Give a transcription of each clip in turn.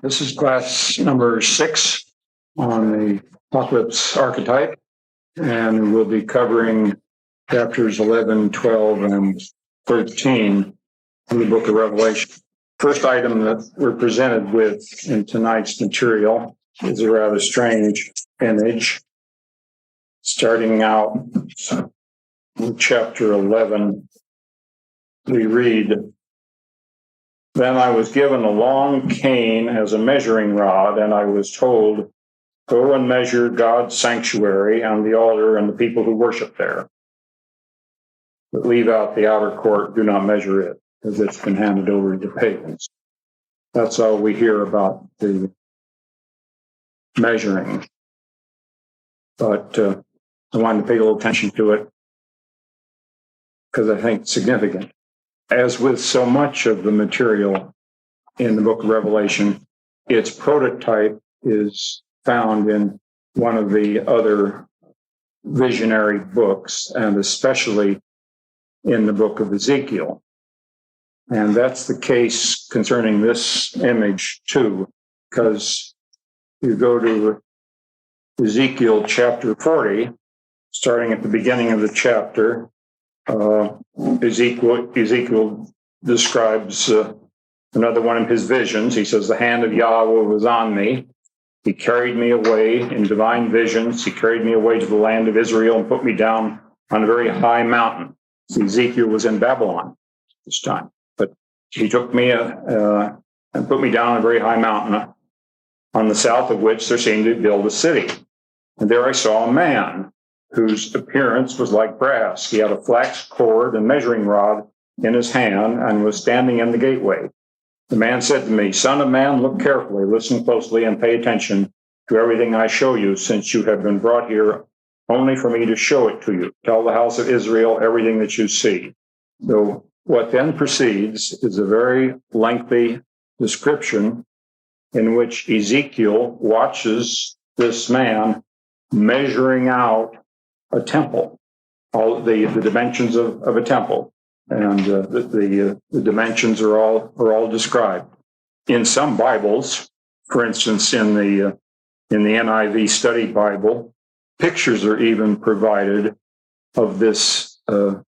This is class number 6 on the Apocalypse Archetype, and we'll be covering chapters 11, 12, and 13 of the book of Revelation. First item that we're presented with in tonight's material is a rather strange image. Starting out in chapter 11, we read, "Then I was given a long cane as a measuring rod, and I was told, 'Go and measure God's sanctuary and the altar and the people who worship there. But leave out the outer court, do not measure it, because it's been handed over to pagans.'" That's all we hear about the measuring. But I wanted to pay a little attention to it because I think it's significant. As with so much of the material in the book of Revelation, its prototype is found in one of the other visionary books, and especially in the book of Ezekiel. And that's the case concerning this image too, because you go to Ezekiel chapter 40, starting at the beginning of the chapter, Ezekiel describes another one of his visions. He says, "The hand of Yahweh was on me. He carried me away in divine visions. He carried me away to the land of Israel and put me down on a very high mountain." So Ezekiel was in Babylon this time, but he took me and put me down on a very high mountain, on the south of which there seemed to build a city. And there I saw a man whose appearance was like brass. He had a flax cord and measuring rod in his hand and was standing in the gateway. The man said to me, "Son of man, look carefully, listen closely, and pay attention to everything I show you, since you have been brought here only for me to show it to you. Tell the house of Israel everything that you see." So what then proceeds is a very lengthy description in which Ezekiel watches this man measuring out a temple, all the dimensions of a temple, and the dimensions are all described in some Bibles. For instance, in the NIV Study Bible, pictures are even provided of this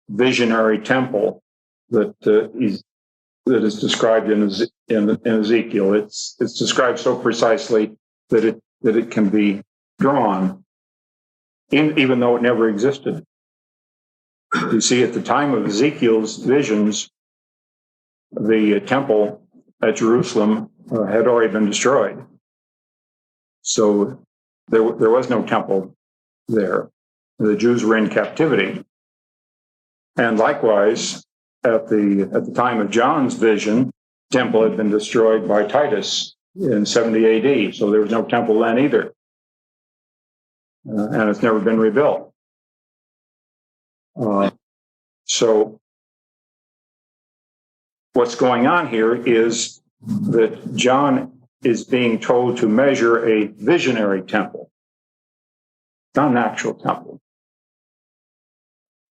visionary temple that is described in Ezekiel. It's described so precisely that it can be drawn, even though it never existed. You see, at the time of Ezekiel's visions, the temple at Jerusalem had already been destroyed. So there was no temple there. The Jews were in captivity. And likewise, at the time of John's vision, the temple had been destroyed by Titus in 70 AD. So there was no temple then either. And it's never been rebuilt. So what's going on here is that John is being told to measure a visionary temple, not an actual temple.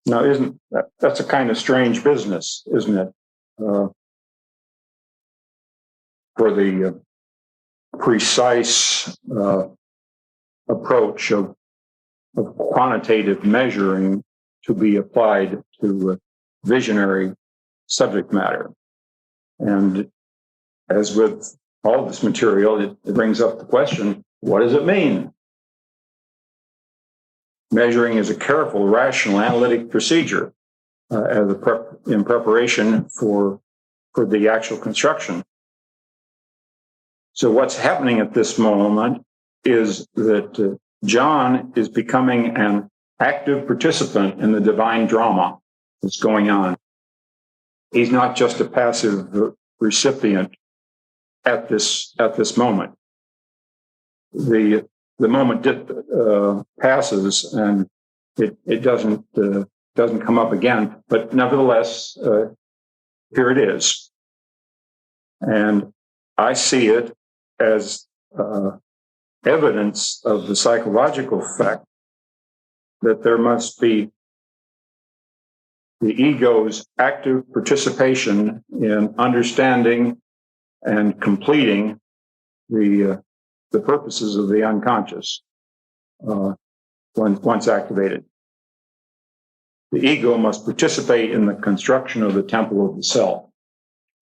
Now, that's a kind of strange business, isn't it? For the precise approach of quantitative measuring to be applied to visionary subject matter. And as with all this material, it brings up the question, what does it mean? Measuring is a careful, rational, analytic procedure in preparation for the actual construction. So what's happening at this moment is that John is becoming an active participant in the divine drama that's going on. He's not just a passive recipient at this moment. The moment passes and it doesn't come up again, but nevertheless, here it is. And I see it as evidence of the psychological fact that there must be the ego's active participation in understanding and completing the purposes of the unconscious once activated. The ego must participate in the construction of the temple of the self.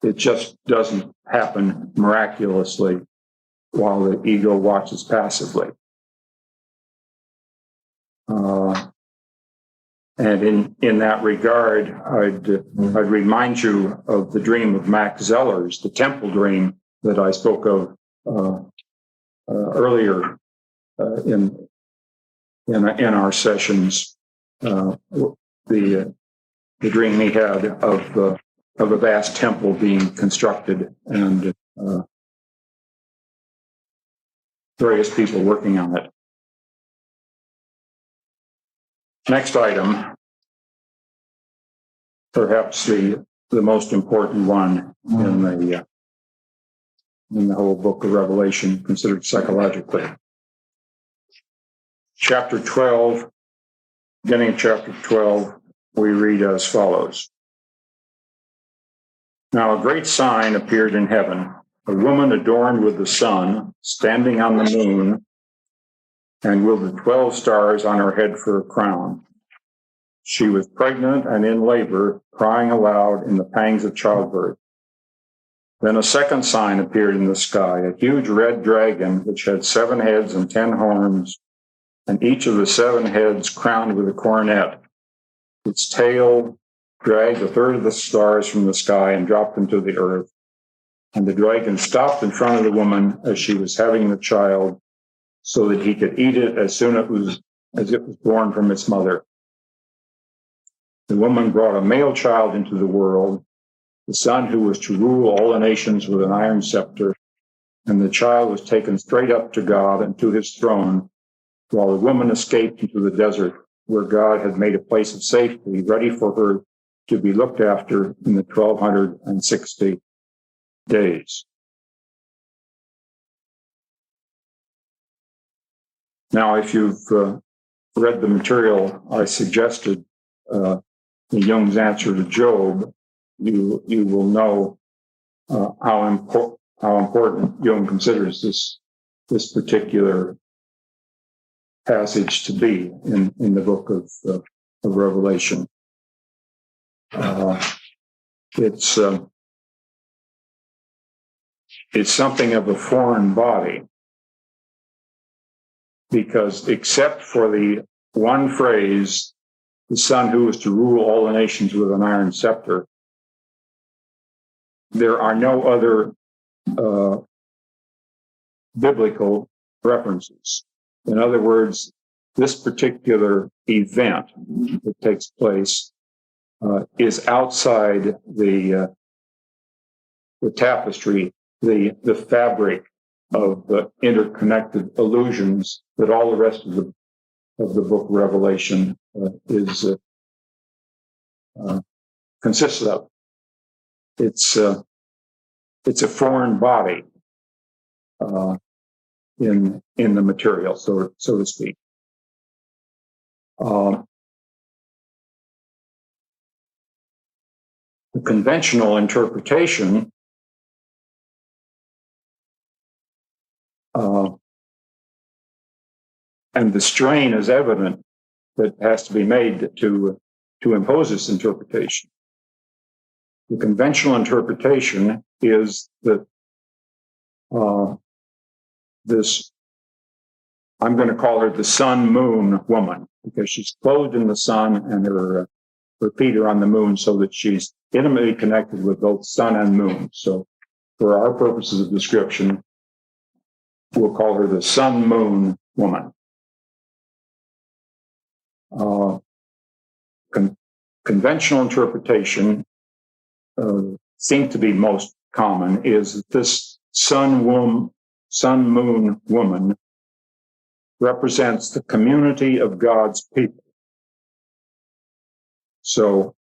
It just doesn't happen miraculously while the ego watches passively. And in that regard, I'd remind you of the dream of Max Zeller's, the temple dream that I spoke of earlier in our sessions. The dream he had of a vast temple being constructed and various people working on it. Next item, perhaps the most important one in the whole book of Revelation, considered psychologically. Chapter 12, beginning of chapter 12, we read as follows. Now a great sign appeared in heaven, a woman adorned with the sun, standing on the moon, and with the 12 stars on her head for a crown. She was pregnant and in labor, crying aloud in the pangs of childbirth. Then a second sign appeared in the sky, a huge red dragon, which had 7 heads and 10 horns, and each of the 7 heads crowned with a coronet. Its tail dragged a third of the stars from the sky and dropped them to the earth. And the dragon stopped in front of the woman as she was having the child, so that he could eat it as soon as it was born from its mother. The woman brought a male child into the world, the son who was to rule all the nations with an iron scepter, and the child was taken straight up to God and to his throne, while the woman escaped into the desert, where God had made a place of safety ready for her to be looked after in the 1260 days. Now, if you've read the material I suggested in Jung's answer to Job, you will know how important Jung considers this particular passage to be in the book of Revelation. It's something of a foreign body, because except for the one phrase, the son who is to rule all the nations with an iron scepter, there are no other biblical references. In other words, this particular event that takes place is outside the tapestry, the fabric of the interconnected illusions that all the rest of the book of Revelation consists of. It's a foreign body in the material, so to speak. The conventional interpretation and the strain is evident that has to be made to impose this interpretation. The conventional interpretation is that this, I'm going to call her the sun-moon woman, because she's clothed in the sun and her feet are on the moon, so that she's intimately connected with both sun and moon. So for our purposes of description, we'll call her the sun-moon woman. Conventional interpretation seems to be most common is that this sun-moon woman represents the community of God's people. So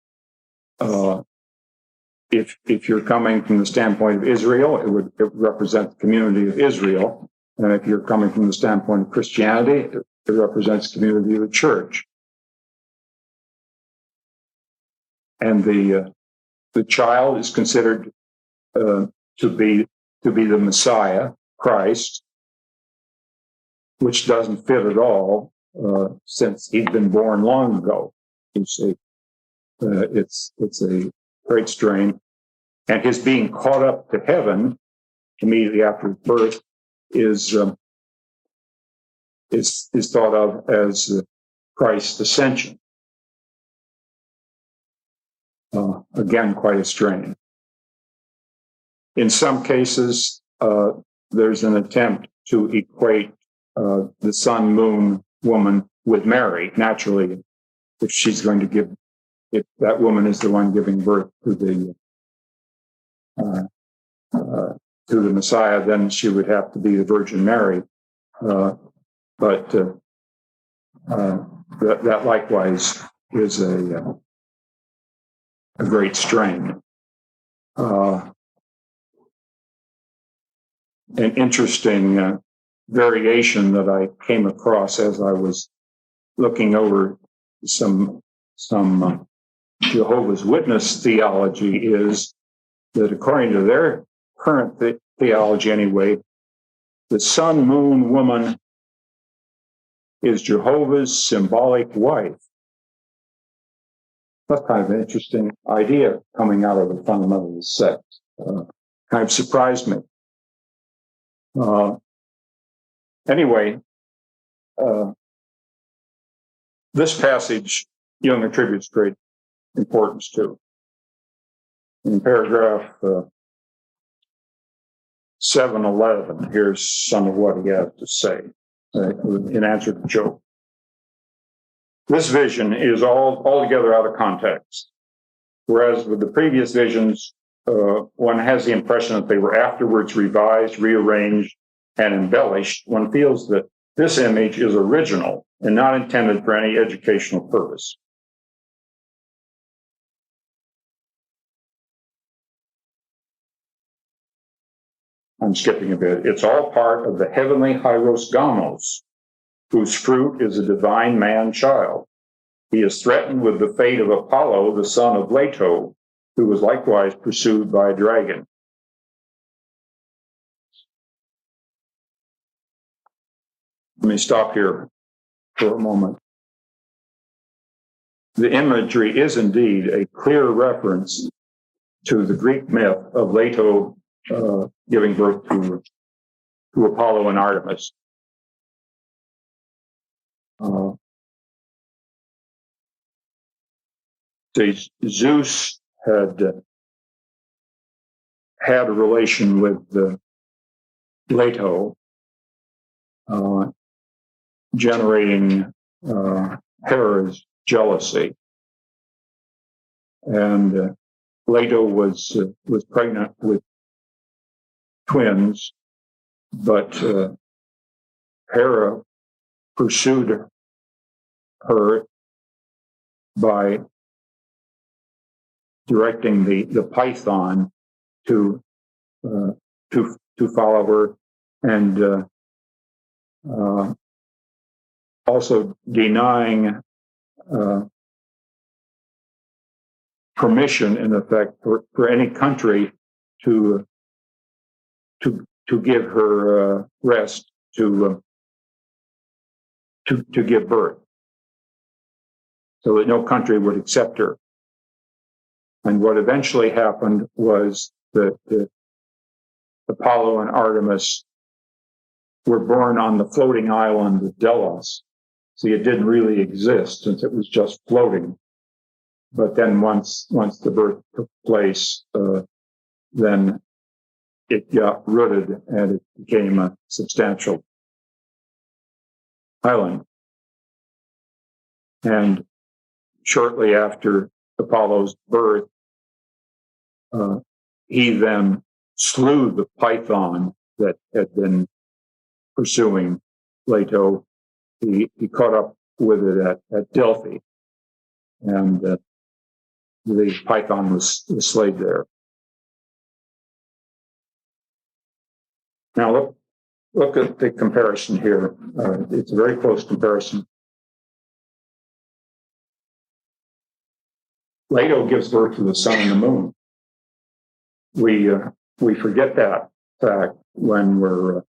if you're coming from the standpoint of Israel, it would represent the community of Israel. And if you're coming from the standpoint of Christianity, it represents the community of the church. And the child is considered to be the Messiah, Christ, which doesn't fit at all since he'd been born long ago. You see, it's a great strain, and his being caught up to heaven immediately after his birth is thought of as Christ's ascension. Again, quite a strain. In some cases, there's an attempt to equate the sun, moon woman with Mary. Naturally, if that woman is the one giving birth to the Messiah, then she would have to be the Virgin Mary. But that likewise is a great strain. An interesting variation that I came across as I was looking over some Jehovah's Witness theology is that according to their current theology anyway, the sun, moon, woman is Jehovah's symbolic wife. That's kind of an interesting idea coming out of the fundamentalist sect. Kind of surprised me. Anyway, this passage Jung attributes great importance to. In paragraph 711, here's some of what he has to say in answer to Job. This vision is altogether out of context, whereas with the previous visions, one has the impression that they were afterwards revised, rearranged, and embellished. One feels that this image is original and not intended for any educational purpose. I'm skipping a bit. It's all part of the heavenly Hieros Gamos, whose fruit is a divine man-child. He is threatened with the fate of Apollo, the son of Leto, who was likewise pursued by a dragon. Let me stop here for a moment. The imagery is indeed a clear reference to the Greek myth of Leto giving birth to Apollo and Artemis. Zeus had a relation with Leto, generating Hera's jealousy, and Leto was pregnant with twins, but Hera pursued her by directing the python to follow her, and also denying permission, in effect, for any country to give her rest to give birth, so that no country would accept her. And what eventually happened was that Apollo and Artemis were born on the floating island of Delos. See, it didn't really exist since it was just floating. But then once the birth took place, then it got rooted and it became a substantial island. And shortly after Apollo's birth, he then slew the python that had been pursuing Leto. He caught up with it at Delphi, and the python was slayed there. Now look at the comparison here. It's a very close comparison. Leto gives birth to the sun and the moon. We forget that fact when we're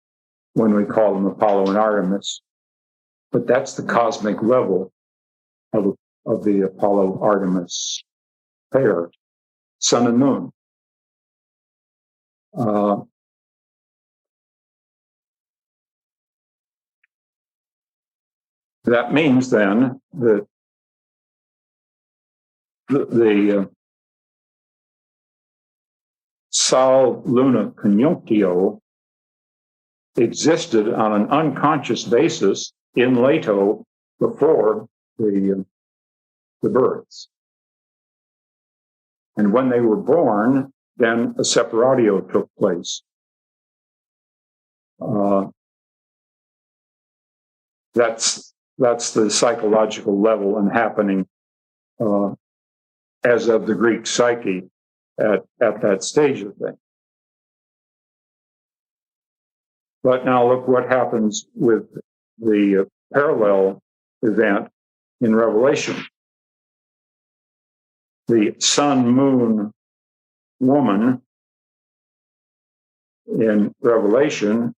when we call them Apollo and Artemis. But that's the cosmic level of the Apollo-Artemis pair, sun and moon. That means then that the Sol-Luna conjunctio existed on an unconscious basis in Leto before the births. And when they were born, then a separatio took place. That's the psychological level and happening as of the Greek psyche at that stage of things. But now look what happens with the parallel event in Revelation. The sun-moon woman in Revelation,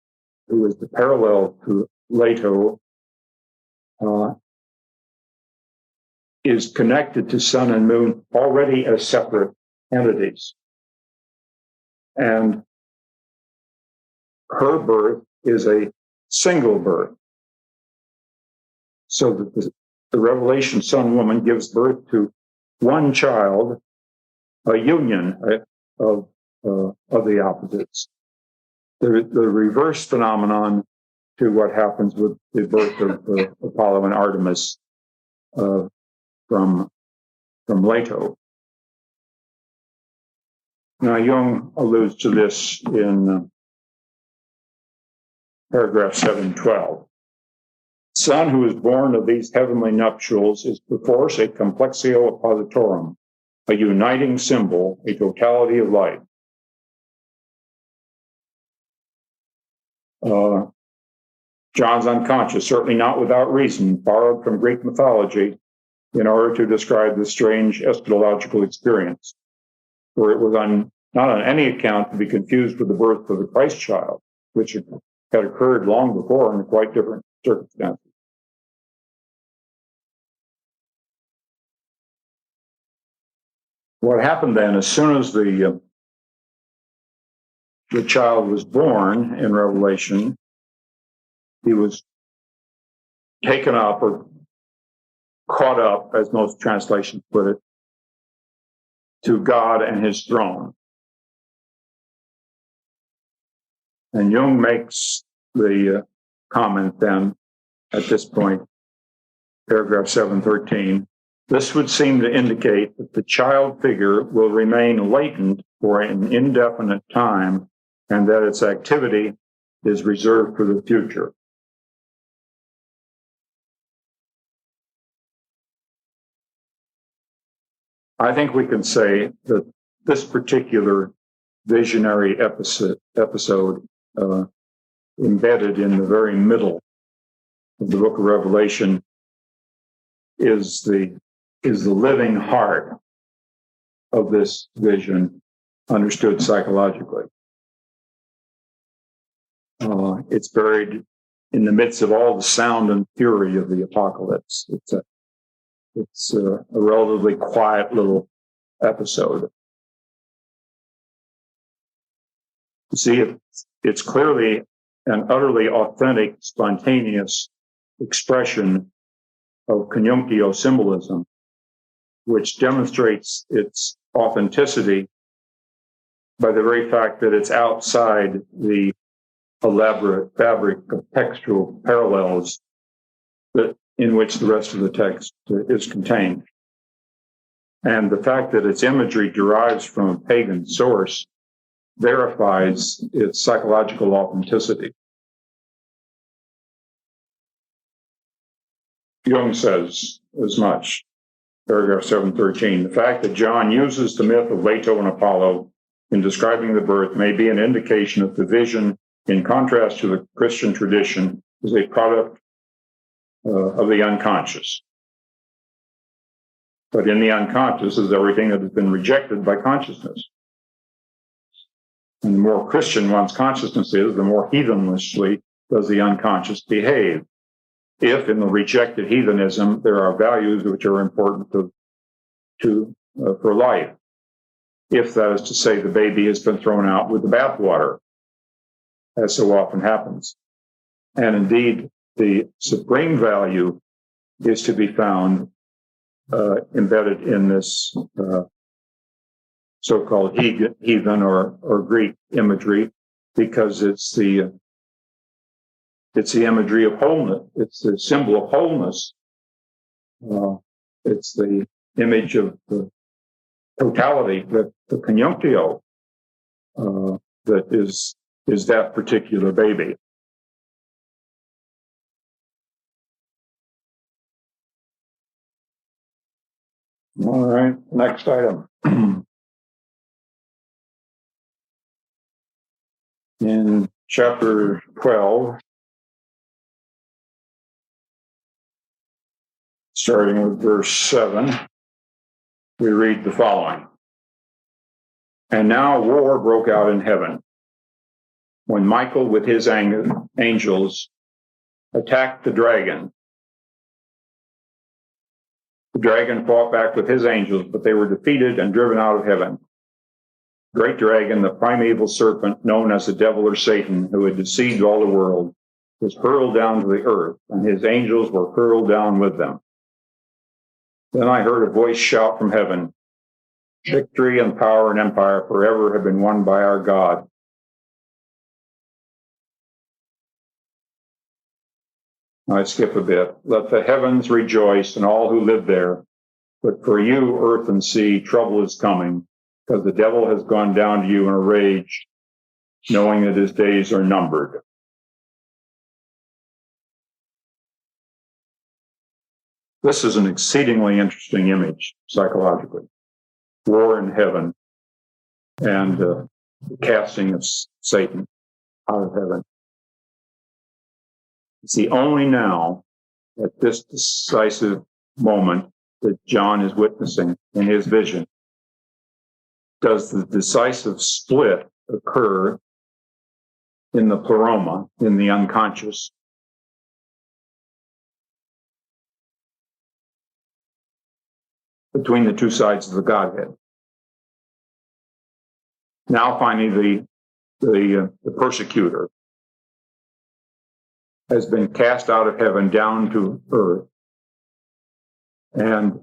who is the parallel to Leto, is connected to sun and moon already as separate entities. And her birth is a single birth. So that the Revelation sun woman gives birth to one child, a union of the opposites. The reverse phenomenon to what happens with the birth of Apollo and Artemis from Leto. Now, Jung alludes to this in paragraph 712. Son who is born of these heavenly nuptials is perforce a complexio oppositorum, a uniting symbol, a totality of life. John's unconscious, certainly not without reason, borrowed from Greek mythology in order to describe the strange eschatological experience, where it was not on any account to be confused with the birth of the Christ child, which had occurred long before in quite different circumstances. What happened then, as soon as the child was born in Revelation, he was taken up or caught up, as most translations put it, to God and his throne. And Jung makes the comment then, at this point, paragraph 713, this would seem to indicate that the child figure will remain latent for an indefinite time and that its activity is reserved for the future. I think we can say that this particular visionary episode embedded in the very middle of the book of Revelation is the living heart of this vision, understood psychologically. It's buried in the midst of all the sound and fury of the apocalypse. It's a relatively quiet little episode. You see, it's clearly an utterly authentic, spontaneous expression of conjunctio symbolism, which demonstrates its authenticity by the very fact that it's outside the elaborate fabric of textual parallels in which the rest of the text is contained. And the fact that its imagery derives from a pagan source verifies its psychological authenticity. Jung says as much, paragraph 713, the fact that John uses the myth of Leto and Apollo in describing the birth may be an indication that the vision, in contrast to the Christian tradition, is a product of the unconscious. But in the unconscious is everything that has been rejected by consciousness. And the more Christian one's consciousness is, the more heathenishly does the unconscious behave. If in the rejected heathenism there are values which are important for life, if that is to say the baby has been thrown out with the bathwater, as so often happens. And indeed, the supreme value is to be found embedded in this so-called heathen or Greek imagery, because it's the imagery of wholeness. It's the symbol of wholeness. It's the image of the totality, the conjunctio, that is that particular baby. All right, next item. In chapter 12, starting with verse 7, we read the following. And now war broke out in heaven, when Michael with his angels attacked the dragon. The dragon fought back with his angels, but they were defeated and driven out of heaven. Great dragon, the primeval serpent known as the devil or Satan, who had deceived all the world, was hurled down to the earth, and his angels were hurled down with them. Then I heard a voice shout from heaven, victory and power and empire forever have been won by our God. I skip a bit. Let the heavens rejoice and all who live there. But for you, earth and sea, trouble is coming, because the devil has gone down to you in a rage, knowing that his days are numbered. This is an exceedingly interesting image, psychologically. War in heaven and the casting of Satan out of heaven. See, only now, at this decisive moment that John is witnessing in his vision, does the decisive split occur in the pleroma, in the unconscious. Between the two sides of the Godhead. Now, finally, the persecutor has been cast out of heaven down to earth. And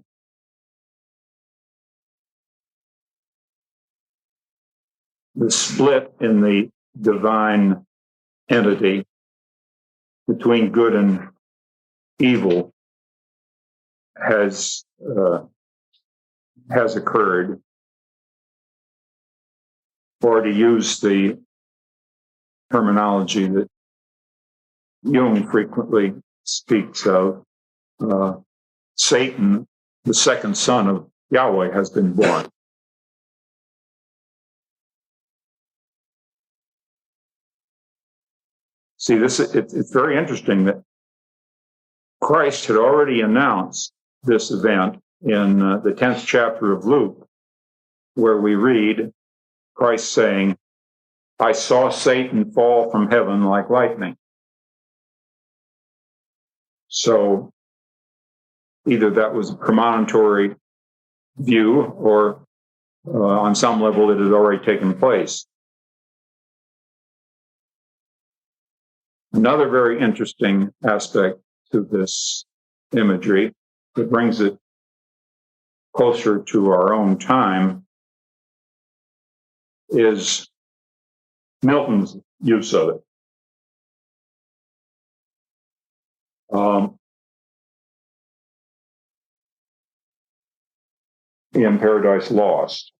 the split in the divine entity between good and evil has occurred. Or to use the terminology that Jung frequently speaks of, Satan, the second son of Yahweh, has been born. See, it's very interesting that Christ had already announced this event in the 10th chapter of Luke, where we read Christ saying, I saw Satan fall from heaven like lightning. So either that was a premonitory view, or on some level it had already taken place. Another very interesting aspect to this imagery that brings it closer to our own time is Milton's use of it. In Paradise Lost.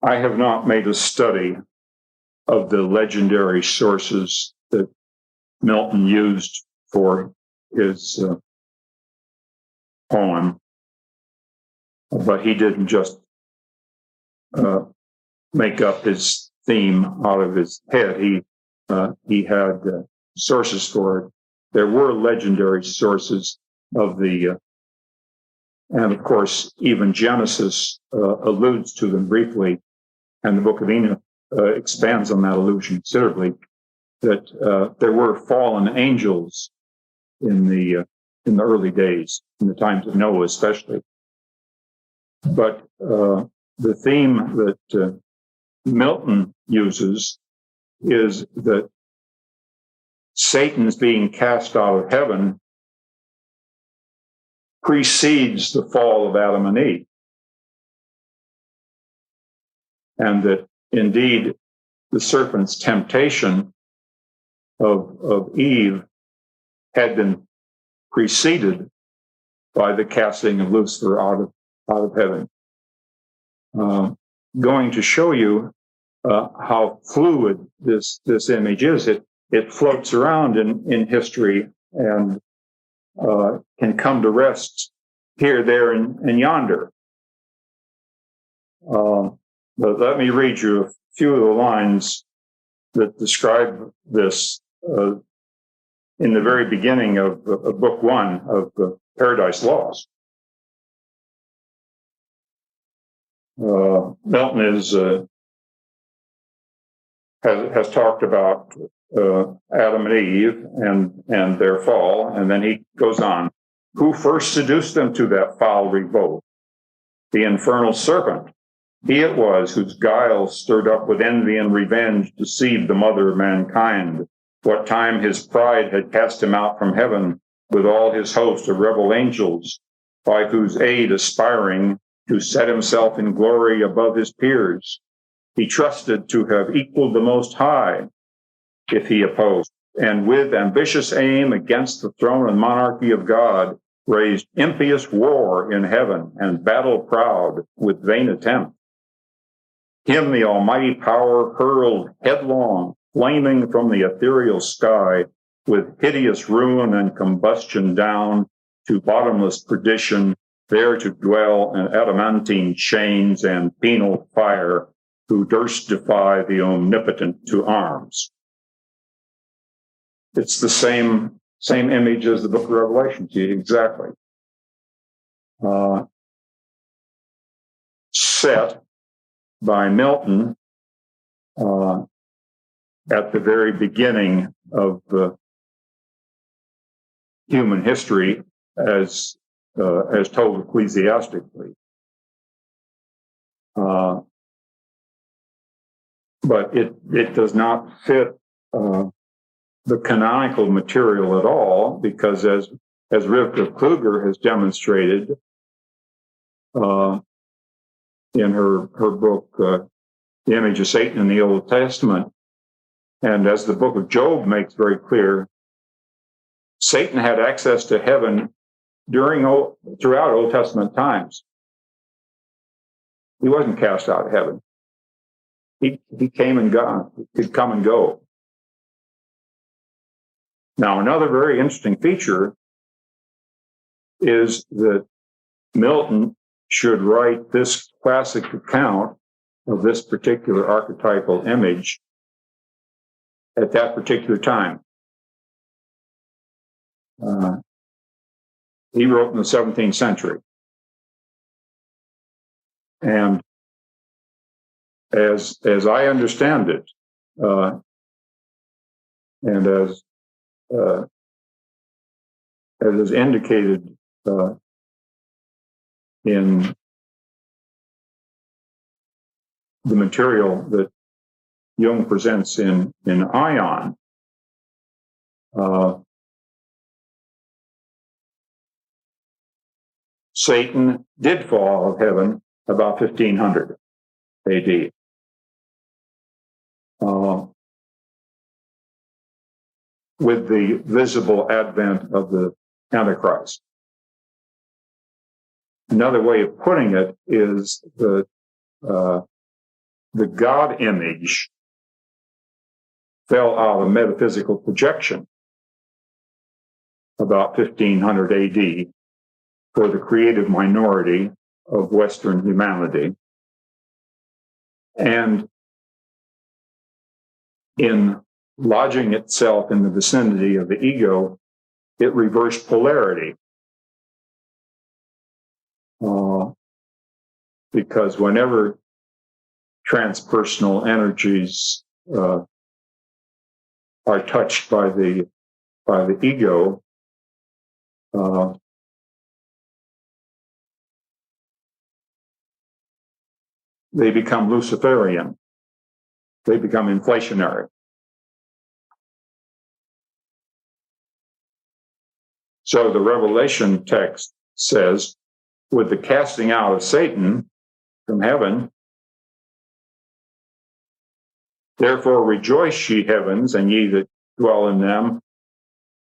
I have not made a study of the legendary sources that Milton used for his poem, but he didn't just make up his theme out of his head. He had sources for it. There were legendary sources of the, and of course, even Genesis alludes to them briefly, and the Book of Enoch expands on that illusion considerably, that there were fallen angels in the early days, in the times of Noah especially. But the theme that Milton uses is that Satan's being cast out of heaven precedes the fall of Adam and Eve. And that indeed the serpent's temptation of Eve had been preceded by the casting of Lucifer out of heaven. Going to show you how fluid this image is. It floats around in history and can come to rest here, there, and yonder. But let me read you a few of the lines that describe this in the very beginning of Book 1 of Paradise Lost. Milton has talked about Adam and Eve and their fall, and then he goes on. Who first seduced them to that foul revolt? The infernal serpent. He it was whose guile, stirred up with envy and revenge, deceived the mother of mankind. What time his pride had cast him out from heaven with all his host of rebel angels, by whose aid aspiring to set himself in glory above his peers, he trusted to have equaled the Most High if he opposed, and with ambitious aim against the throne and monarchy of God, raised impious war in heaven and battle proud with vain attempt. Him the almighty power hurled headlong, flaming from the ethereal sky, with hideous ruin and combustion down to bottomless perdition, there to dwell in adamantine chains and penal fire, who durst defy the omnipotent to arms. It's the same image as the book of Revelation, exactly. Set by Milton at the very beginning of human history as told ecclesiastically. But it does not fit the canonical material at all, because as Rivka Kluger has demonstrated in her book, The Image of Satan in the Old Testament, and as the book of Job makes very clear, Satan had access to heaven throughout Old Testament times. He wasn't cast out of heaven. He came and gone. He could come and go. Now, another very interesting feature is that Milton should write this classic account of this particular archetypal image at that particular time. He wrote in the 17th century. And as I understand it, and as is indicated in the material that Jung presents in Aion, Satan did fall out of heaven about 1500 AD. With the visible advent of the Antichrist. Another way of putting it is that the God image fell out of metaphysical projection about 1500 AD for the creative minority of Western humanity. And in lodging itself in the vicinity of the ego, it reversed polarity. Because whenever transpersonal energies are touched by the ego, they become Luciferian. They become inflationary. So the Revelation text says, with the casting out of Satan from heaven, therefore rejoice, ye heavens, and ye that dwell in them.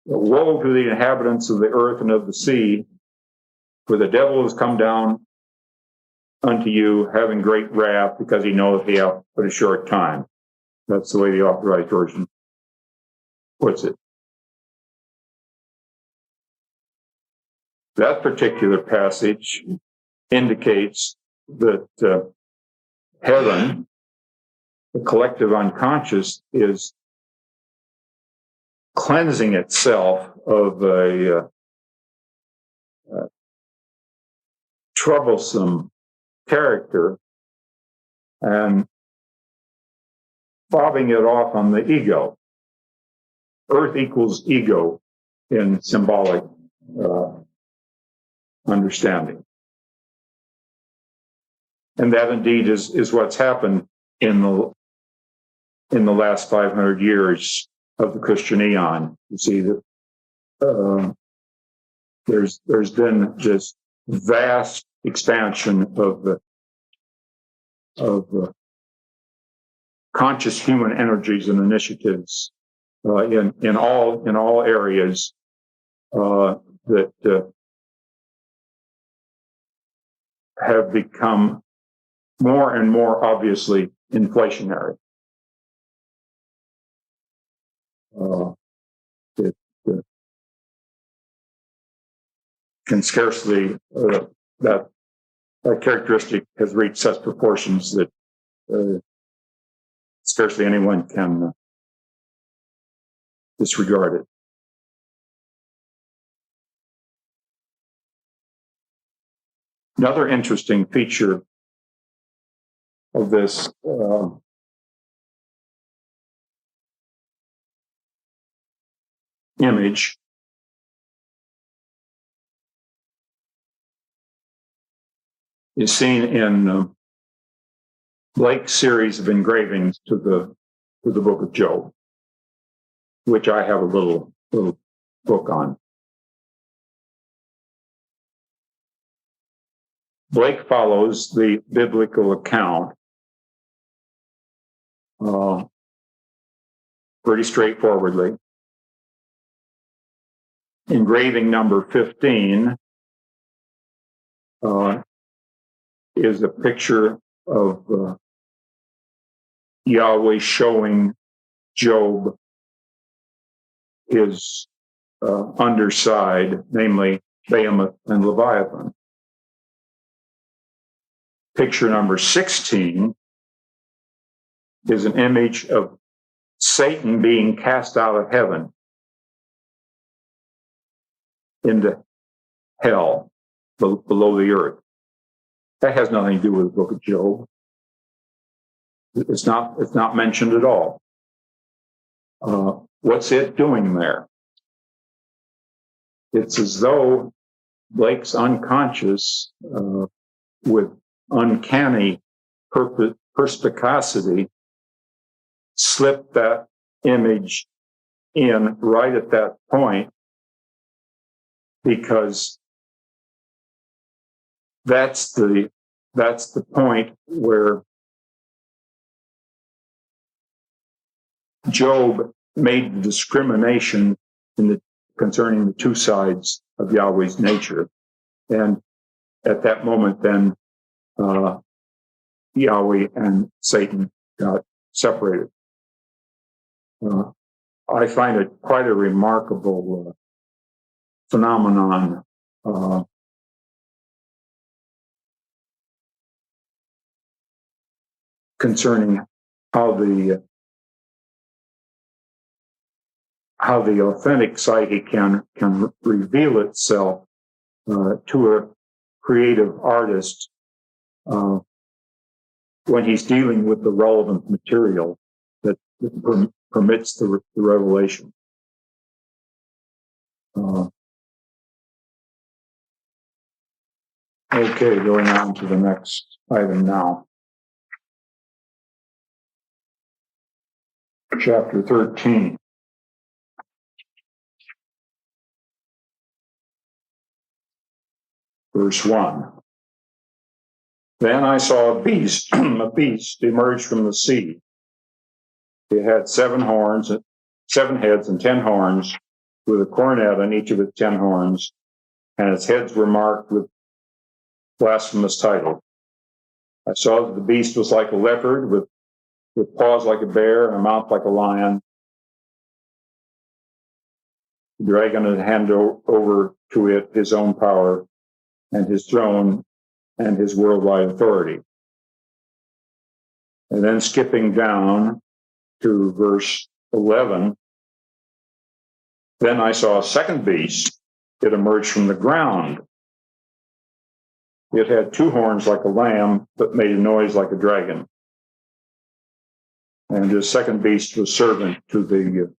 Woe to the inhabitants of the earth and of the sea, for the devil has come down unto you, having great wrath, because he knoweth he hath but a short time. That's the way the Authorized Version puts it. That particular passage indicates that heaven, the collective unconscious, is cleansing itself of a troublesome character and bobbing it off on the ego. Earth equals ego in symbolic understanding. And that indeed is what's happened in the last 500 years of the Christian Aeon. You see that there's been this vast expansion of conscious human energies and initiatives in all areas that have become more and more obviously inflationary. It can scarcely, that characteristic has reached such proportions that scarcely anyone can disregard it. Another interesting feature of this image is seen in Blake's series of engravings to the Book of Job, which I have a little book on. Blake follows the biblical account pretty straightforwardly. Engraving number 15 is a picture of Yahweh showing Job his underside, namely Behemoth and Leviathan. Picture number 16 is an image of Satan being cast out of heaven into hell below the earth. That has nothing to do with the Book of Job. It's not mentioned at all. What's it doing there? It's as though Blake's unconscious, with uncanny perspicacity, slipped that image in right at that point, because that's the point where Job made the discrimination concerning the two sides of Yahweh's nature. And at that moment, then Yahweh and Satan got separated. I find it quite a remarkable phenomenon. Concerning how the authentic psyche can reveal itself to a creative artist when he's dealing with the relevant material that permits the revelation. Okay, going on to the next item now. Chapter 13. Verse 1. Then I saw a beast emerge from the sea. It had 7 heads and 10 horns, with a coronet on each of its 10 horns, and its heads were marked with blasphemous title. I saw that the beast was like a leopard, with paws like a bear and a mouth like a lion. The dragon had handed over to it his own power and his throne and his worldwide authority. And then skipping down to verse 11, then I saw a second beast. It emerged from the ground. It had 2 horns like a lamb, but made a noise like a dragon. And the second beast was servant to the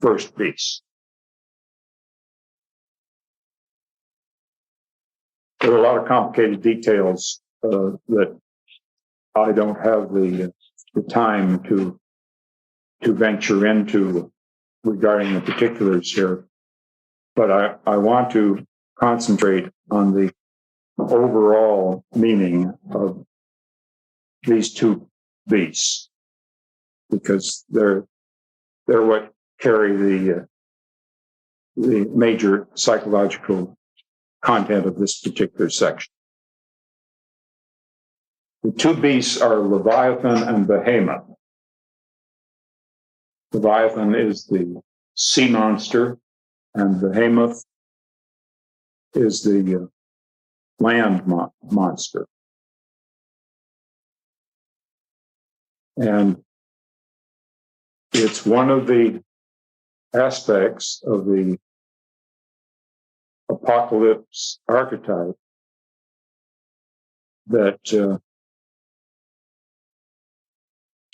first beast. There are a lot of complicated details that I don't have the time to venture into regarding the particulars here. But I want to concentrate on the overall meaning of these 2 beasts, because they're what carry the major psychological content of this particular section. The 2 beasts are Leviathan and Behemoth. Leviathan is the sea monster, and Behemoth is the land monster. And it's one of the aspects of the apocalypse archetype that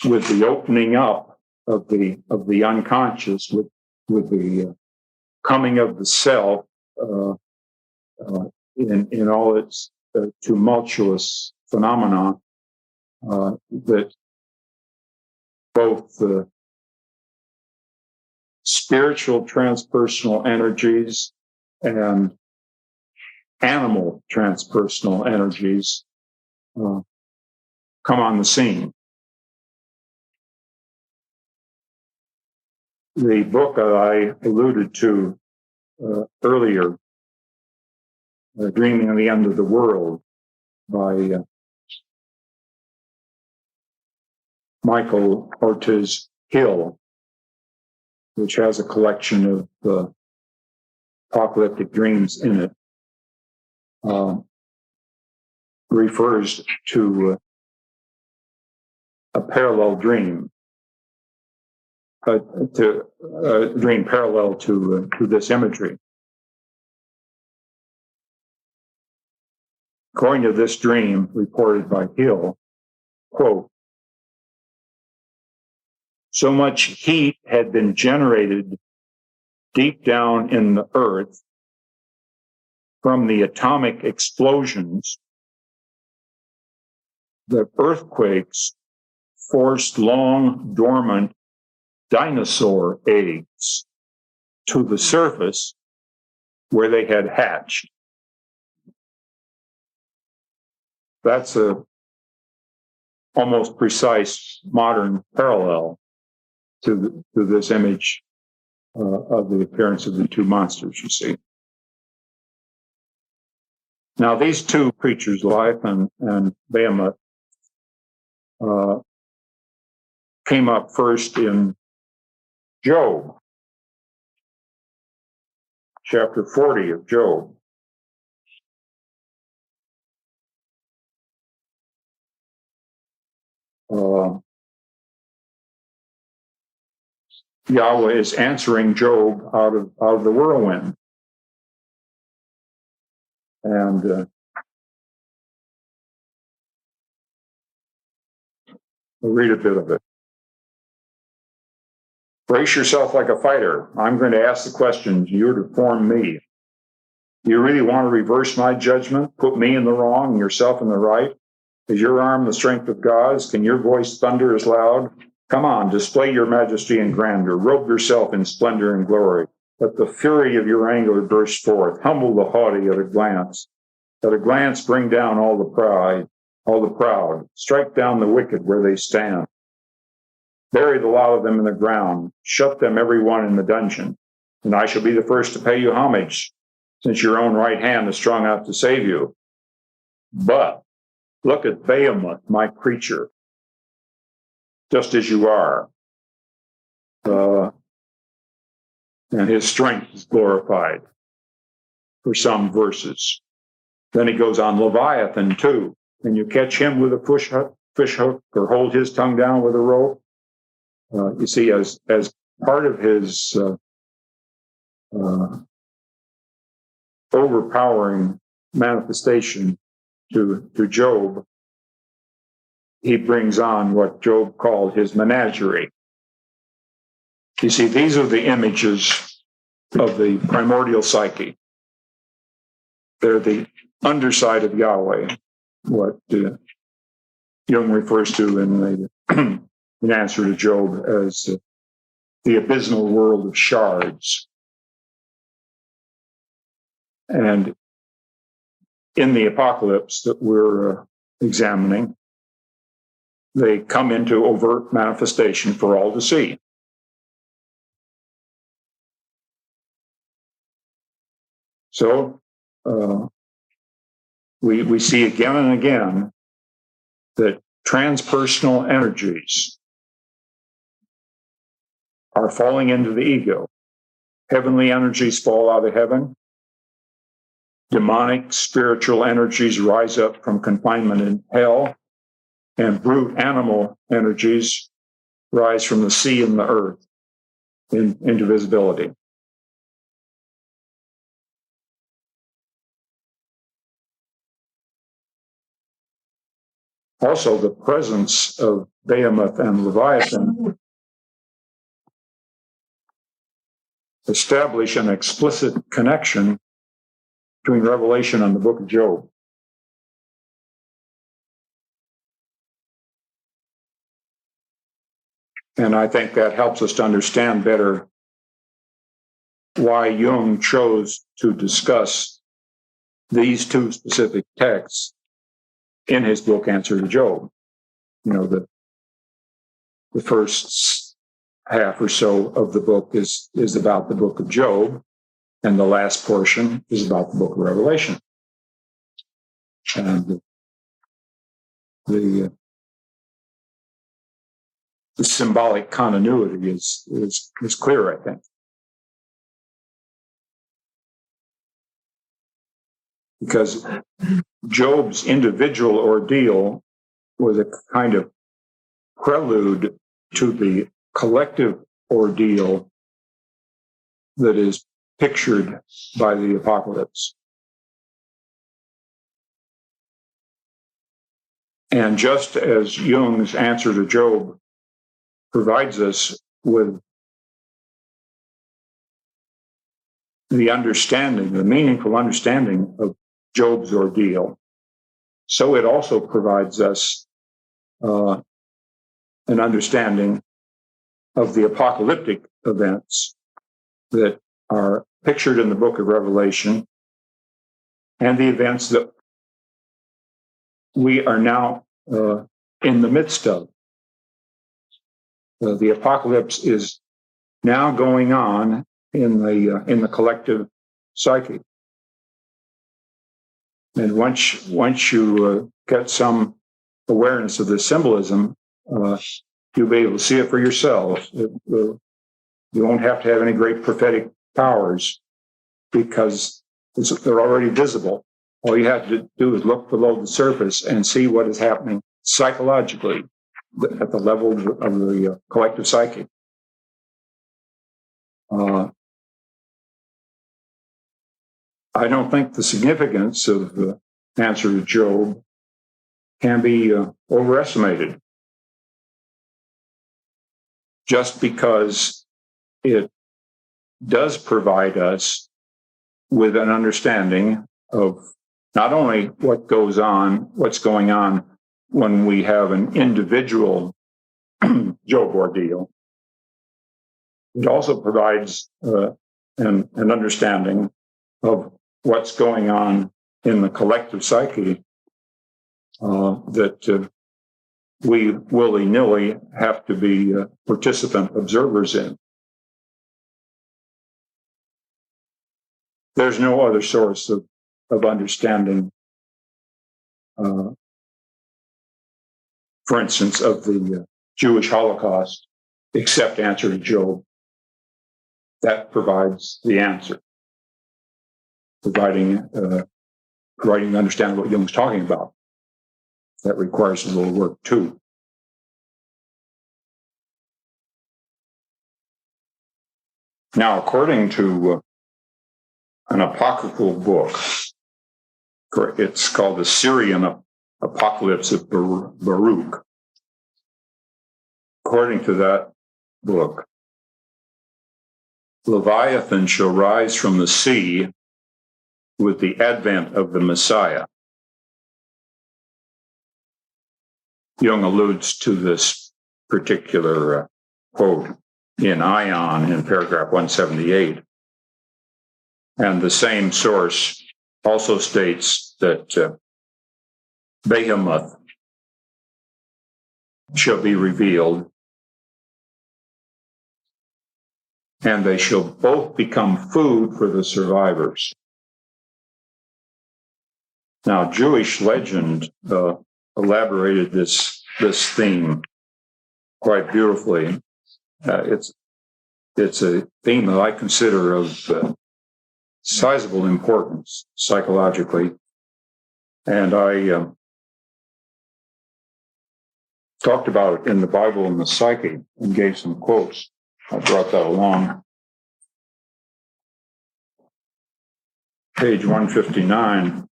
with the opening up of the unconscious, with the coming of the self in all its tumultuous phenomena, that both the spiritual transpersonal energies and animal transpersonal energies come on the scene. The book that I alluded to earlier, Dreaming of the End of the World, by Michael Ortiz Hill, which has a collection of apocalyptic dreams in it, refers to a parallel dream, to a dream parallel to this imagery. According to this dream, reported by Hill, quote, so much heat had been generated deep down in the earth from the atomic explosions that earthquakes forced long dormant dinosaur eggs to the surface where they had hatched. That's a almost precise modern parallel to this image of the appearance of the 2 monsters, you see. Now, these 2 creatures, Leviathan and Behemoth, came up first in Job, chapter 40 of Job. Yahweh is answering Job out of the whirlwind. And I'll read a bit of it. Brace yourself like a fighter. I'm going to ask the questions. You're to form me. Do you really want to reverse my judgment, put me in the wrong and yourself in the right? Is your arm the strength of God's? Can your voice thunder as loud? Come on, display your majesty and grandeur. Robe yourself in splendor and glory. Let the fury of your anger burst forth. Humble the haughty at a glance. At a glance, bring down all the proud. Strike down the wicked where they stand. Bury the lot of them in the ground. Shut them every one in the dungeon. And I shall be the first to pay you homage, since your own right hand is strong enough to save you. But look at Behemoth, my creature, just as you are. And his strength is glorified for some verses. Then he goes on Leviathan too. Can you catch him with a fish hook or hold his tongue down with a rope? You see, as part of his overpowering manifestation to Job, he brings on what Job called his menagerie. You see, these are the images of the primordial psyche. They're the underside of Yahweh, what Jung refers to in answer to Job as the abysmal world of shards. And in the apocalypse that we're examining, they come into overt manifestation for all to see. So we see again and again that transpersonal energies are falling into the ego. Heavenly energies fall out of heaven. Demonic spiritual energies rise up from confinement in hell. And brute animal energies rise from the sea and the earth into visibility. Also, the presence of Behemoth and Leviathan establish an explicit connection between Revelation and the book of Job. And I think that helps us to understand better why Jung chose to discuss these two specific texts in his book, Answer to Job. You know, the first half or so of the book is about the book of Job, and the last portion is about the book of Revelation. And the symbolic continuity is clear, I think. Because Job's individual ordeal was a kind of prelude to the collective ordeal that is pictured by the apocalypse. And just as Jung's Answer to Job provides us with the understanding, the meaningful understanding of Job's ordeal, so it also provides us an understanding of the apocalyptic events that are pictured in the book of Revelation and the events that we are now in the midst of. The apocalypse is now going on in the collective psyche. And once you get some awareness of the symbolism, you'll be able to see it for yourselves. You won't have to have any great prophetic powers because they're already visible. All you have to do is look below the surface and see what is happening psychologically at the level of the collective psyche. I don't think the significance of the Answer to Job can be overestimated. just because it does provide us with an understanding of not only what's going on when we have an individual Job ordeal, it also provides an understanding of what's going on in the collective psyche that we willy-nilly have to be participant observers in. There's no other source of understanding, for instance, of the Jewish Holocaust, except Answer to Job. That provides the answer, providing the understanding what Jung's talking about. That requires a little work too. Now, according to an apocryphal book, it's called the Syrian Apocalypse of Baruch. According to that book, Leviathan shall rise from the sea with the advent of the Messiah. Jung alludes to this particular quote in Aion in paragraph 178. And the same source also states that Behemoth shall be revealed, and they shall both become food for the survivors. Now, Jewish legend elaborated this theme quite beautifully. It's a theme that I consider of sizable importance psychologically, and I talked about it in the Bible and the Psyche and gave some quotes. I brought that along. Page 159.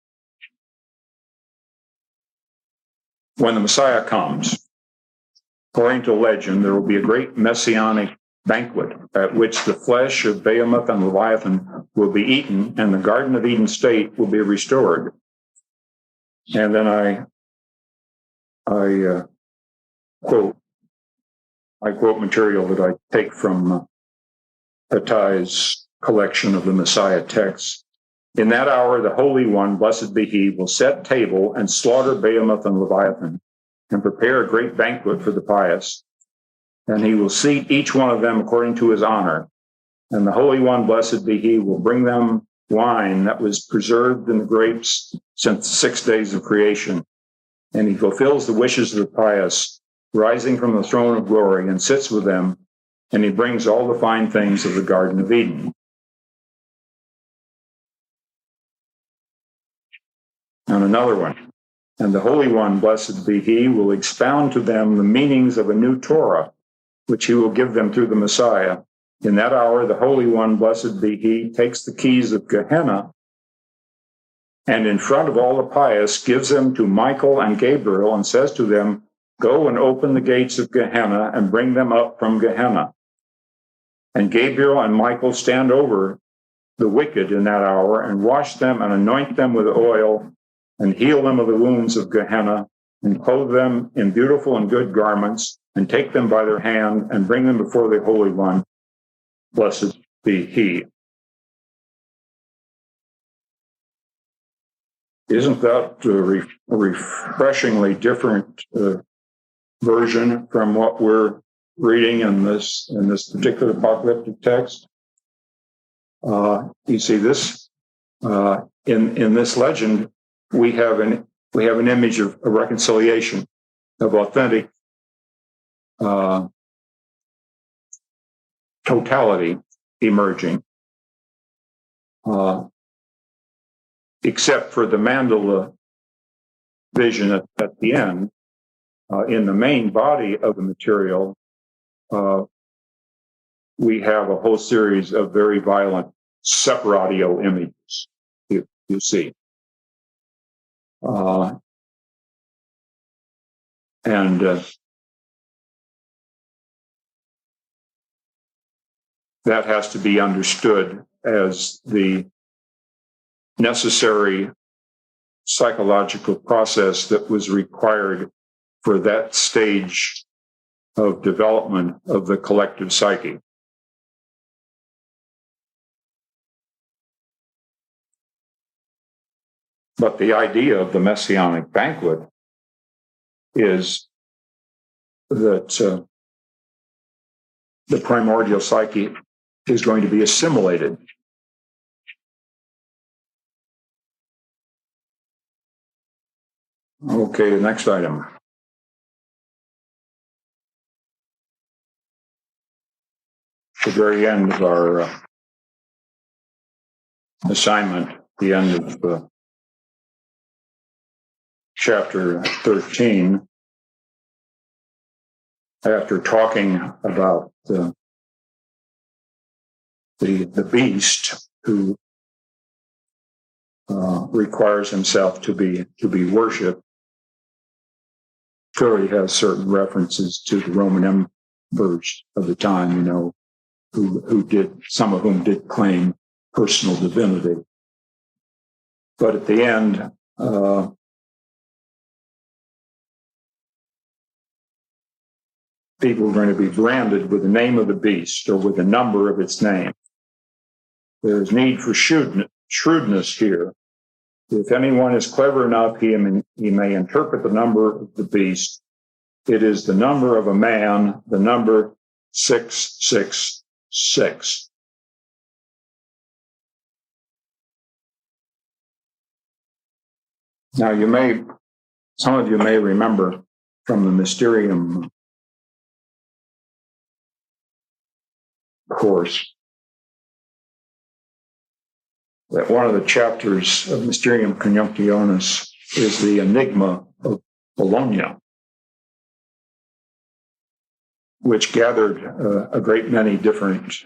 When the Messiah comes, according to legend, there will be a great messianic banquet at which the flesh of Behemoth and Leviathan will be eaten, and the Garden of Eden state will be restored. And then I quote material that I take from Patai's collection of the Messiah texts. In that hour, the Holy One, blessed be He, will set table and slaughter Behemoth and Leviathan and prepare a great banquet for the pious. And He will seat each one of them according to his honor. And the Holy One, blessed be He, will bring them wine that was preserved in the grapes since the 6 days of creation. And He fulfills the wishes of the pious, rising from the throne of glory, and sits with them, and He brings all the fine things of the Garden of Eden. And another one. And the Holy One, blessed be He, will expound to them the meanings of a new Torah, which He will give them through the Messiah. In that hour, the Holy One, blessed be He, takes the keys of Gehenna, and in front of all the pious gives them to Michael and Gabriel, and says to them, go and open the gates of Gehenna and bring them up from Gehenna. And Gabriel and Michael stand over the wicked in that hour and wash them and anoint them with oil and heal them of the wounds of Gehenna and clothe them in beautiful and good garments and take them by their hand and bring them before the Holy One. Blessed be He. Isn't that a refreshingly different version from what we're reading in this particular apocalyptic text? You see, this in this legend, we have an image of a reconciliation, of authentic totality emerging, except for the mandala vision at the end. In the main body of the material, we have a whole series of very violent separatio images, you see. And that has to be understood as the necessary psychological process that was required for that stage of development of the collective psyche. But the idea of the messianic banquet is that the primordial psyche is going to be assimilated. Okay, the next item. The very end of our assignment, the end of chapter 13, after talking about the beast who requires himself to be worshipped, clearly has certain references to the Roman emperors of the time, who did, some of whom did claim personal divinity. But at the end, people are going to be branded with the name of the beast or with the number of its name. There is need for shrewdness here. If anyone is clever enough, he may interpret the number of the beast. It is the number of a man, the number 666. Now, some of you may remember from the Mysterium course that one of the chapters of Mysterium Conjunctionis is the enigma of Bologna, which gathered a great many different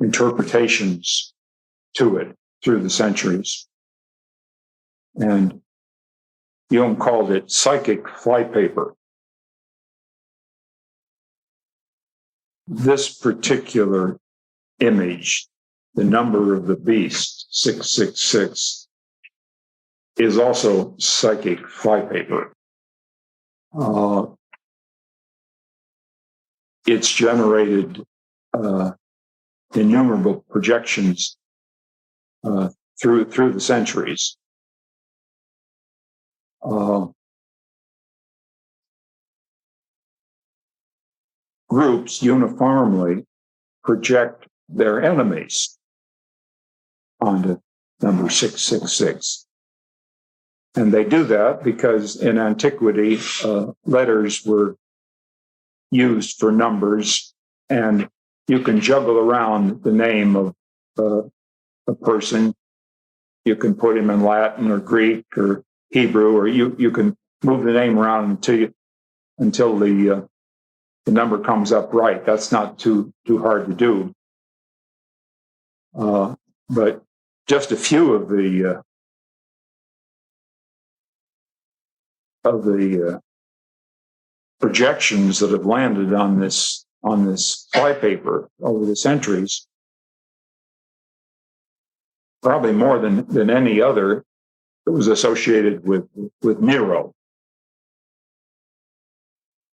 interpretations to it through the centuries. And Jung called it psychic flypaper. This particular image, the number of the beast, 666, is also psychic flypaper. It's generated innumerable projections through the centuries. Groups uniformly project their enemies onto number 666. And they do that because in antiquity, letters were used for numbers, and you can juggle around the name of a person. You can put him in Latin or Greek or Hebrew, or you can move the name around until the number comes up right. That's not too hard to do. But just a few of the projections that have landed on this flypaper over the centuries, probably more than any other, it was associated with Nero.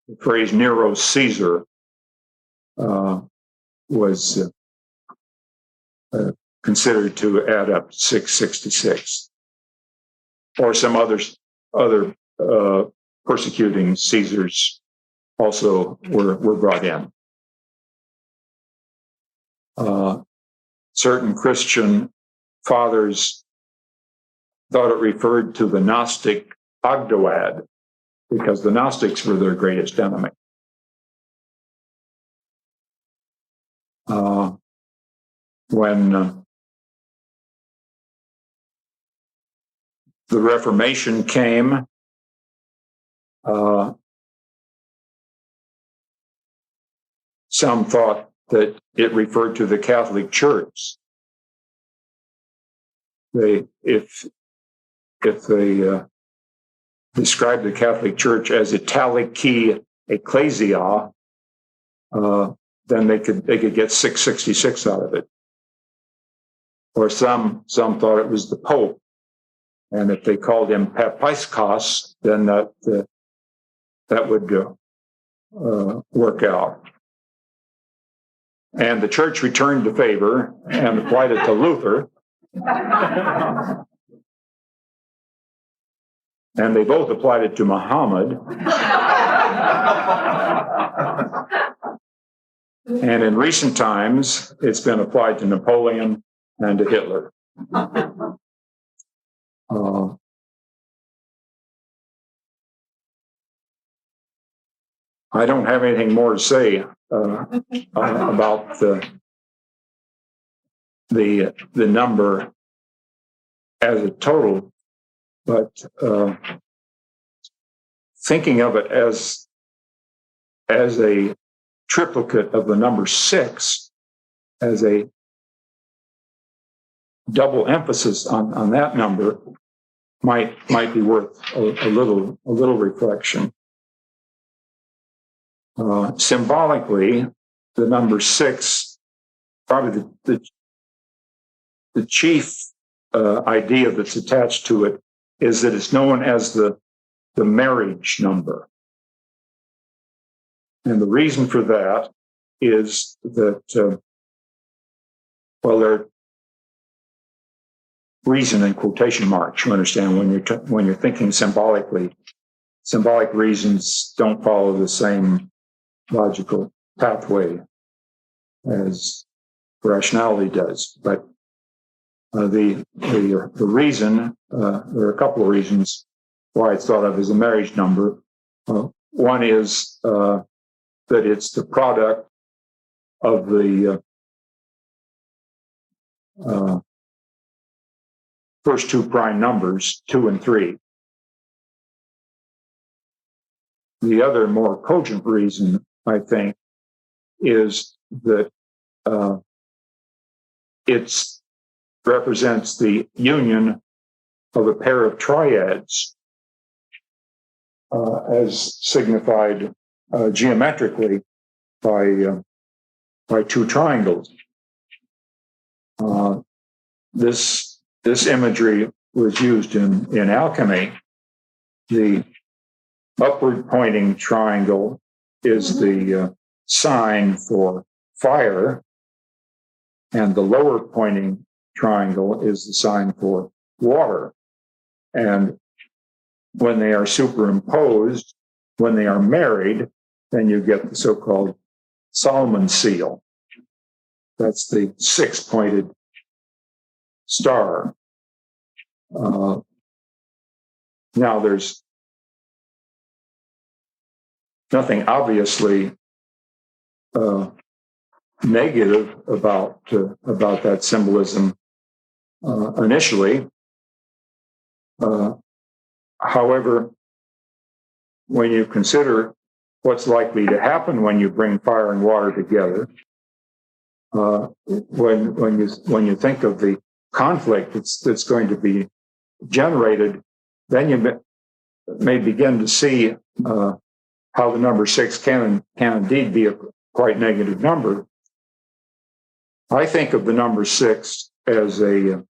The phrase Nero Caesar was considered to add up to 666, or some other persecuting Caesars also were brought in. Certain Christian fathers thought it referred to the Gnostic Ogdoad, because the Gnostics were their greatest enemy. When the Reformation came, some thought that it referred to the Catholic Church. If they described the Catholic Church as Italici Ecclesia, then they could get 666 out of it. Or some thought it was the Pope, and if they called him Papiskos, then that would work out. And the church returned the favor and applied it to Luther. And they both applied it to Muhammad. And in recent times, it's been applied to Napoleon and to Hitler. I don't have anything more to say about the number as a total, but thinking of it as a triplicate of the number 6, as a double emphasis on that number, might be worth a little reflection. Symbolically, the number 6, probably the chief idea that's attached to it is that it's known as the marriage number. And the reason for that is that, there are reason in quotation marks, you understand, when you're thinking symbolically. Symbolic reasons don't follow the same logical pathway as rationality does. But the reason, there are a couple of reasons why it's thought of as a marriage number. One is that it's the product of the first two prime numbers, 2 and 3. The other more cogent reason, I think, is that it represents the union of a pair of triads as signified geometrically by 2 triangles. This imagery was used in alchemy. The upward pointing triangle is the sign for fire, and the lower pointing triangle is the sign for water. And when they are superimposed, when they are married, then you get the so-called Solomon seal. That's the 6-pointed star. Now there's nothing obviously negative about that symbolism initially. However, when you consider what's likely to happen when you bring fire and water together, when you think of the conflict that's going to be generated, then you may begin to see how the number 6 can indeed be a quite negative number. I think of the number 6 as a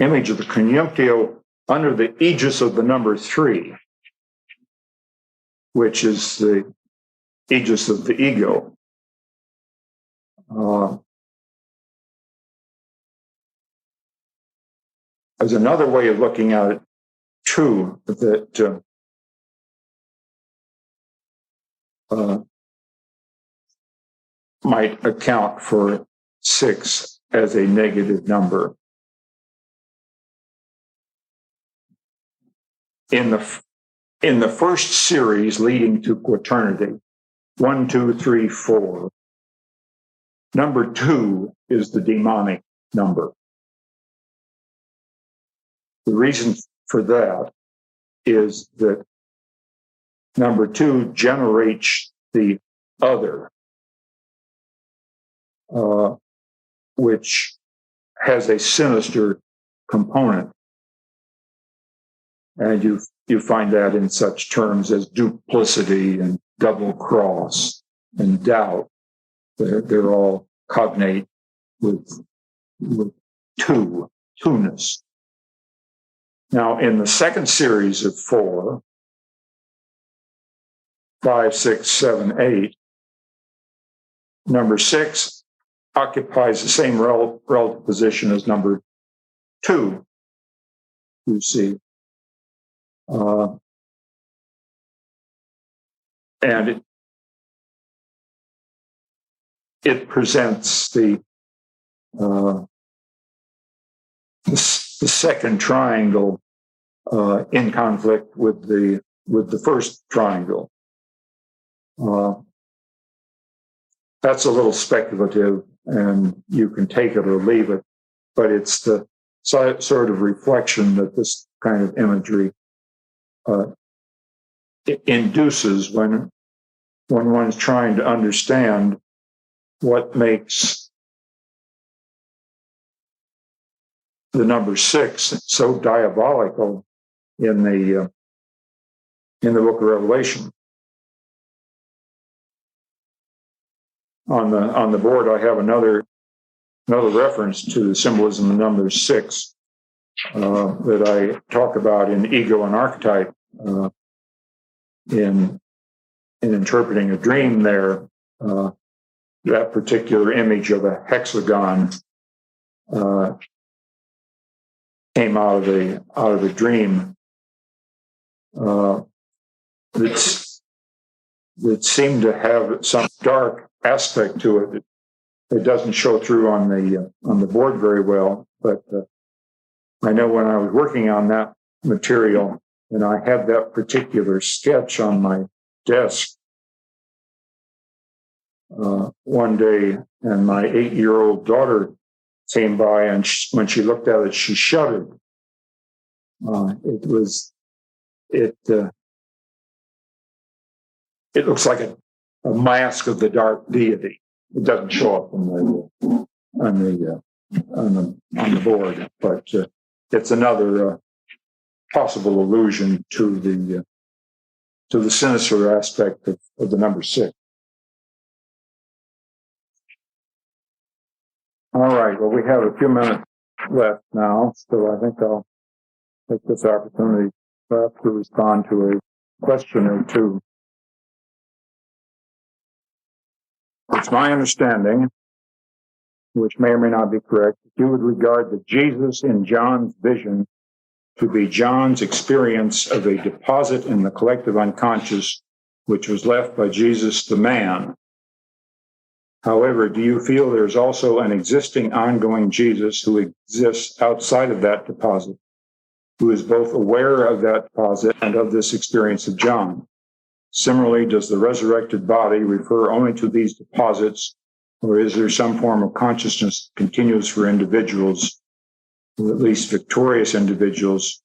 image of the conjunctio under the aegis of the number 3, which is the aegis of the ego. There's another way of looking at it, too, that might account for 6 as a negative number. In the first series leading to quaternity, 1, 2, 3, 4, number 2 is the demonic number. The reason for that is that number 2 generates the other, which has a sinister component. And you find that in such terms as duplicity and double cross and doubt. They're all cognate with two-ness. Now, in the second series of 4, 5, 6, 7, 8, number 6 occupies the same relative position as number 2, you see. And it presents the second triangle in conflict with the first triangle. That's a little speculative, and you can take it or leave it, but it's the sort of reflection that this kind of imagery it induces when one's trying to understand what makes the number 6 so diabolical in the book of Revelation. On the board, I have another reference to the symbolism of number 6 that I talk about in Ego and Archetype in interpreting a dream. There, that particular image of a hexagon came out of the dream. That seemed to have some dark aspect to it. It doesn't show through on the board very well, but I know when I was working on that material and I had that particular sketch on my desk one day, and my 8-year-old daughter came by, and when she looked at it, she shuddered. It looks like a mask of the dark deity. It doesn't show up on the board, but it's another possible allusion to the sinister aspect of the number 6. All right. Well, we have a few minutes left now, so I think I'll take this opportunity perhaps to respond to a question or two. It's my understanding, which may or may not be correct, that you would regard the Jesus in John's vision to be John's experience of a deposit in the collective unconscious, which was left by Jesus the man. However, do you feel there's also an existing ongoing Jesus who exists outside of that deposit, who is both aware of that deposit and of this experience of John? Similarly, does the resurrected body refer only to these deposits, or is there some form of consciousness that continues for individuals, or at least victorious individuals,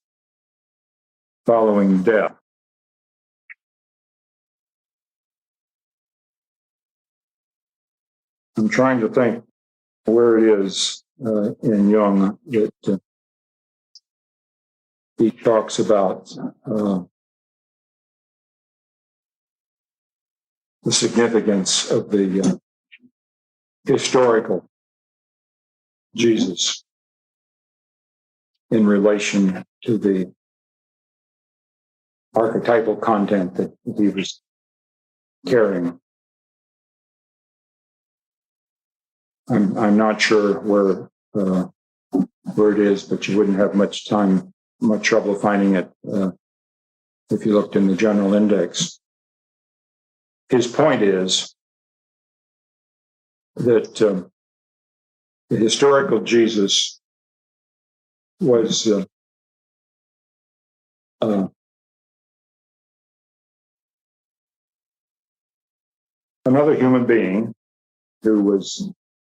following death? I'm trying to think where it is in Jung that he talks about the significance of the historical Jesus in relation to the archetypal content that he was carrying. I'm not sure where it is, but you wouldn't have much trouble finding it if you looked in the general index. His point is that the historical Jesus was another human being who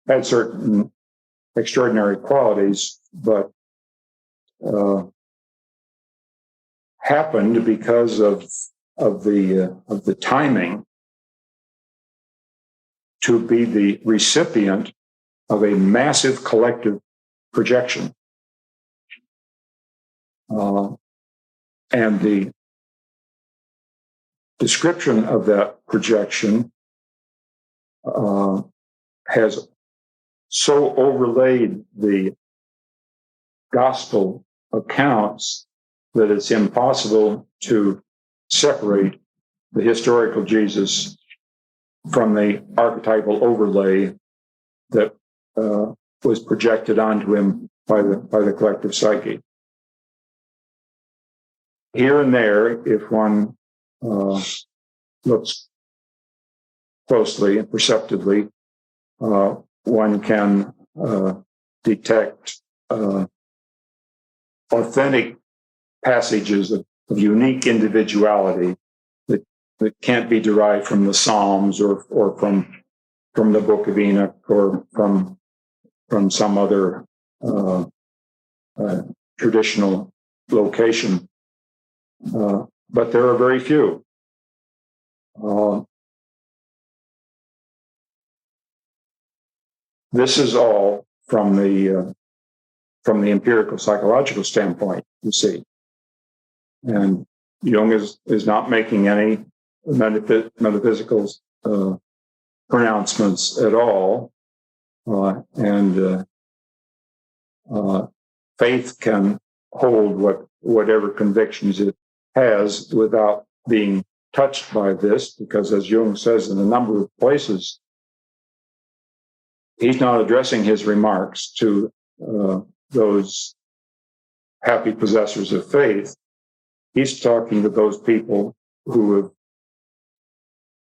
had certain extraordinary qualities, but happened because of the timing to be the recipient of a massive collective projection. And the description of that projection has so overlaid the gospel accounts that it's impossible to separate the historical Jesus from the archetypal overlay that was projected onto him by the collective psyche. Here and there, if one looks closely and perceptively, one can detect authentic passages of unique individuality that can't be derived from the Psalms or from the Book of Enoch or from some other traditional location. But there are very few. This is all from the empirical psychological standpoint, you see. And Jung is not making any metaphysical pronouncements at all. And faith can hold whatever convictions it has without being touched by this, because as Jung says in a number of places, he's not addressing his remarks to those happy possessors of faith. He's talking to those people who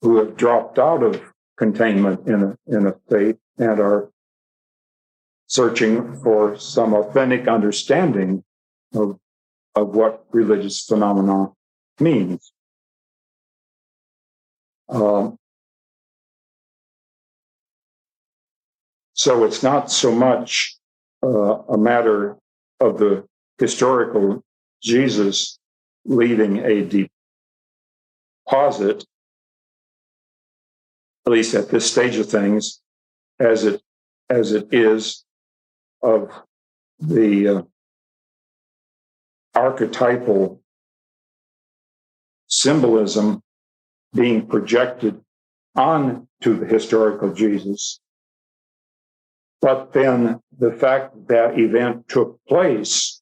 have dropped out of containment in a faith and are searching for some authentic understanding of what religious phenomena means. So it's not so much a matter of the historical Jesus leaving a deposit, at least at this stage of things, as it is of the archetypal symbolism being projected onto the historical Jesus. But then the fact that event took place,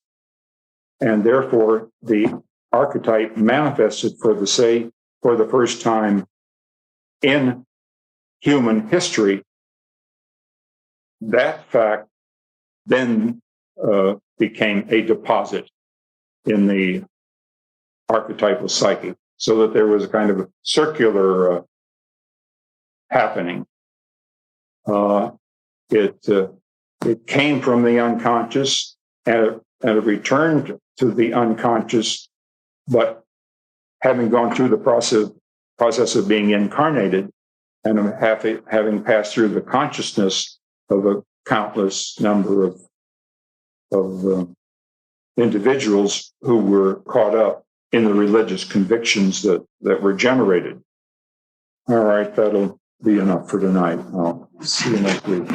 and therefore the archetype manifested for the first time in human history, that fact then became a deposit in the archetypal psyche, so that there was a kind of a circular happening. It came from the unconscious and it returned to the unconscious, but having gone through the process of being incarnated and having passed through the consciousness of a countless number of individuals who were caught up in the religious convictions that were generated. All right, that'll be enough for tonight. I'll see you next week.